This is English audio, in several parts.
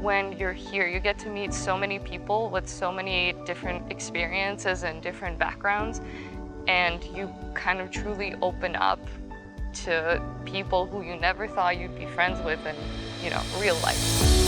when you're here, you get to meet so many people with so many different experiences and different backgrounds, and you kind of truly open up to people who you never thought you'd be friends with in, real life.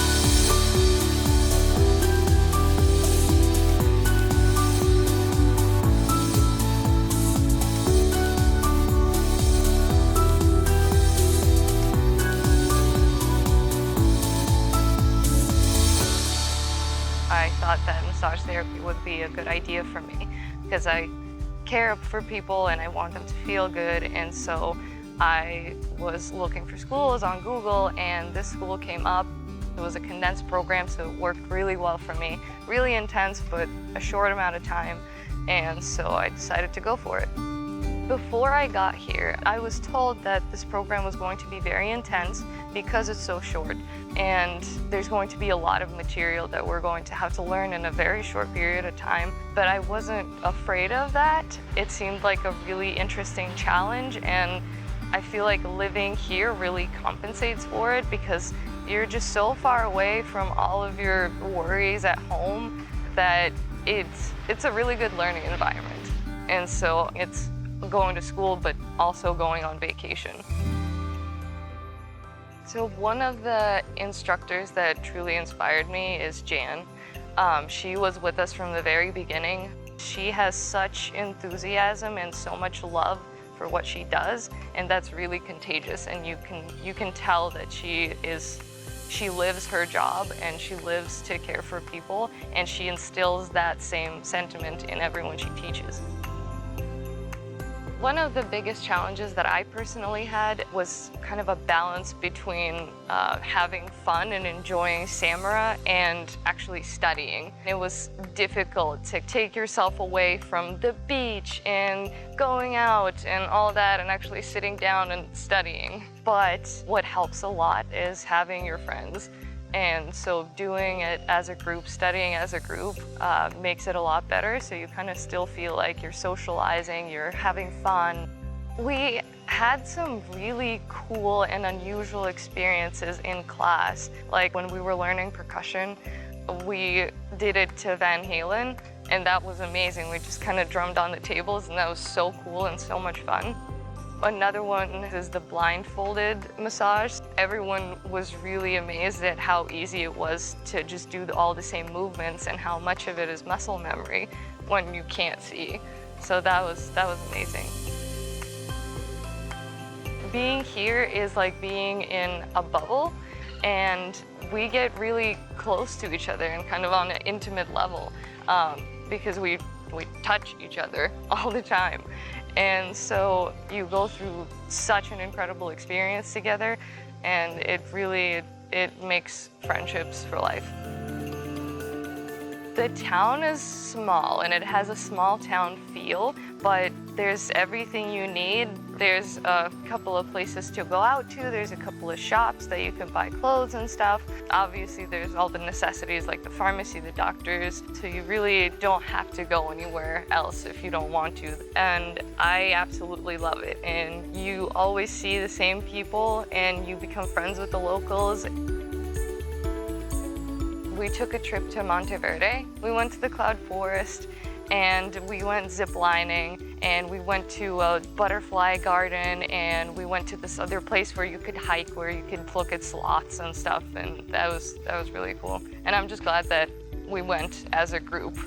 I thought that massage therapy would be a good idea for me because I care for people and I want them to feel good, and so I was looking for schools on Google and this school came up. It was a condensed program, so it worked really well for me. Really intense, but a short amount of time, and so I decided to go for it. Before I got here, I was told that this program was going to be very intense because it's so short, and there's going to be a lot of material that we're going to have to learn in a very short period of time. But I wasn't afraid of that. It seemed like a really interesting challenge, and I feel like living here really compensates for it because you're just so far away from all of your worries at home that it's a really good learning environment. And so it's going to school, but also going on vacation. So one of the instructors that truly inspired me is Jan. She was with us from the very beginning. She has such enthusiasm and so much love for what she does, and that's really contagious, and you can tell that she lives her job and she lives to care for people, and she instills that same sentiment in everyone she teaches. One of the biggest challenges that I personally had was kind of a balance between having fun and enjoying Samara and actually studying. It was difficult to take yourself away from the beach and going out and all that and actually sitting down and studying. But what helps a lot is having your friends. And so doing it as a group, studying as a group, makes it a lot better. So you kind of still feel like you're socializing, you're having fun. We had some really cool and unusual experiences in class. Like when we were learning percussion, we did it to Van Halen, and that was amazing. We just kind of drummed on the tables, and that was so cool and so much fun. Another one is the blindfolded massage. Everyone was really amazed at how easy it was to just do all the same movements and how much of it is muscle memory when you can't see. So that was amazing. Being here is like being in a bubble, and we get really close to each other and kind of on an intimate level because we touch each other all the time. And so you go through such an incredible experience together, and it makes friendships for life. The town is small and it has a small town feel, but there's everything you need. There's a couple of places to go out to. There's a couple of shops that you can buy clothes and stuff. Obviously, there's all the necessities like the pharmacy, the doctors, so you really don't have to go anywhere else if you don't want to. And I absolutely love it. And you always see the same people and you become friends with the locals. We took a trip to Monteverde. We went to the Cloud Forest and we went ziplining, and we went to a butterfly garden, and we went to this other place where you could hike, where you could look at sloths and stuff, and that was really cool. And I'm just glad that we went as a group,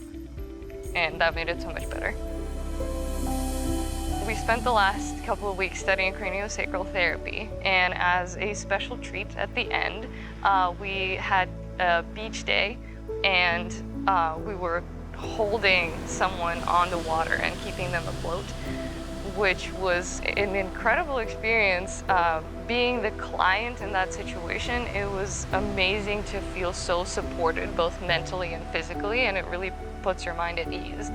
and that made it so much better. We spent the last couple of weeks studying craniosacral therapy, and as a special treat at the end, we had a beach day, and we were holding someone on the water and keeping them afloat, which was an incredible experience. Being the client in that situation, it was amazing to feel so supported, both mentally and physically, and it really puts your mind at ease.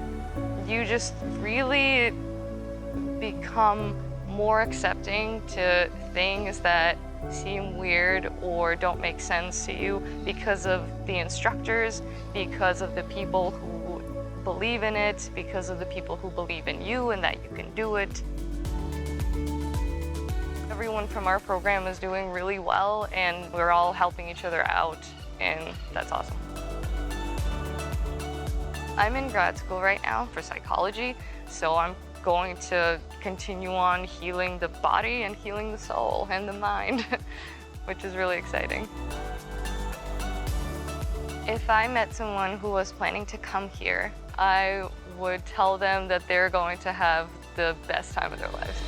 You just really become more accepting to things that seem weird or don't make sense to you because of the instructors, because of the people who believe in it, because of the people who believe in you and that you can do it. Everyone from our program is doing really well, and we're all helping each other out and that's awesome. I'm in grad school right now for psychology, so I'm going to continue on healing the body and healing the soul and the mind, which is really exciting. If I met someone who was planning to come here, I would tell them that they're going to have the best time of their lives.